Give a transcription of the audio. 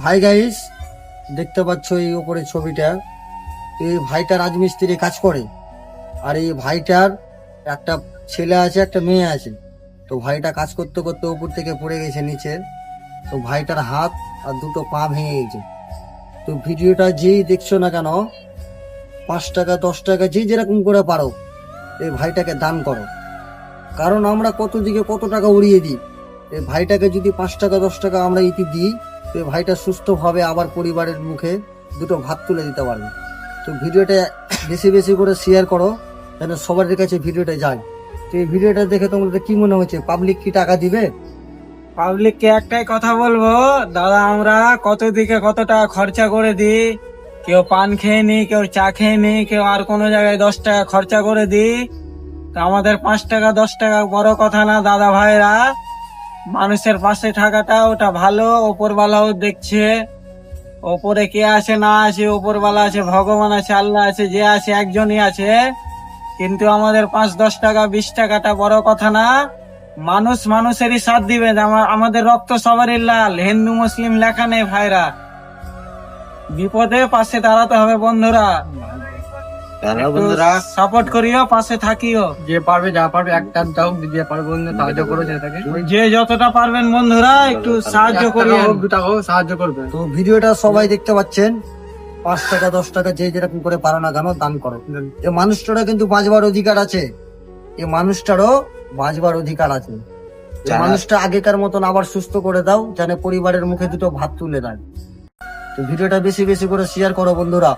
Hi guys, দেখতে পাচ্ছ এই উপরে ছবিটা। এই ভাইটা রাজমিস্ত্রি কাজ করে, আর এই ভাইটার একটা ছেলে আছে, একটা মেয়ে আছে। তো ভাইটা কাজ করতে করতে উপর থেকে পড়ে গেছে নিচে। তো ভাইটার হাত আর দুটো পা ভেঙে গেছে। তো ভিডিওটা যেই দেখছো না কেন, 5 টাকা 10 টাকা যে যেরকম করে পারো এই ভাইটাকে দান করো। কারণ আমরা কত দিকে কত টাকা উড়িয়ে দিই। এই ভাইটাকে যদি 5 টাকা 10 টাকা আমরা ইতি দিই, তো এই ভাইটা সুস্থভাবে আবার পরিবারের মুখে দুটো ভাত তুলে দিতে পারবে। তো ভিডিওটা বেশি বেশি করে শেয়ার করো, যেন সবার কাছে ভিডিওটা যায়। তো এই ভিডিওটা দেখে তোমাদের কি মনে হচ্ছে? পাবলিক কি টাকা দিবে? পাবলিককে একটাই কথা বলবো, দাদা আমরা কত দিকে কত টাকা খরচা করে দিই। কেউ পান খেয়ে নি, কেউ চা খেয়ে নি, কেউ আর কোনো জায়গায় 10 টাকা খরচা করে দিই। তো আমাদের 5 টাকা 10 টাকা বড় কথা না দাদা ভাইরা। মানুষের পাশে থাকাটা ওটা ভালো, ওপরওয়ালাও দেখছে। ওপরে কে আছে না আছে, ওপরওয়ালা আছে, ভগবান আছে, আল্লাহ আছে, যে আছে একজনই আছে। কিন্তু আমাদের 5-10 টাকা 20 টাকাটা বড় কথা না। মানুষ মানুষেরই সাথ দিবে। আমাদের রক্ত সবারই লাল, হিন্দু মুসলিম লেখা নেই ভাইরা। বিপদে পাশে দাঁড়াতে হবে বন্ধুরা। সাপোর্ট করিও, পাশে থাকিও। যে পারবে যা পারবে একটা দাও, যে পারবে বন্ধু সাহায্য করো সেটাকে। যে যতটা পারবেন বন্ধুরা একটু সাহায্য করিও। দুটা হোক সাহায্য করবে। তো ভিডিওটা সবাই দেখতে পাচ্ছেন। 5 টাকা 10 টাকা যে যেরকম করে পারো না কেন দান করো। এই মানুষটারও কিন্তু বাঁচবার অধিকার আছে। এই মানুষটারও বাঁচবার অধিকার আছে। এই মানুষটা আগেকার মতন আবার সুস্থ করে দাও, যেন পরিবারের মুখে দুটো ভাত তুলে দেয়। তো ভিডিওটা বেশি বেশি করে শেয়ার করো বন্ধুরা।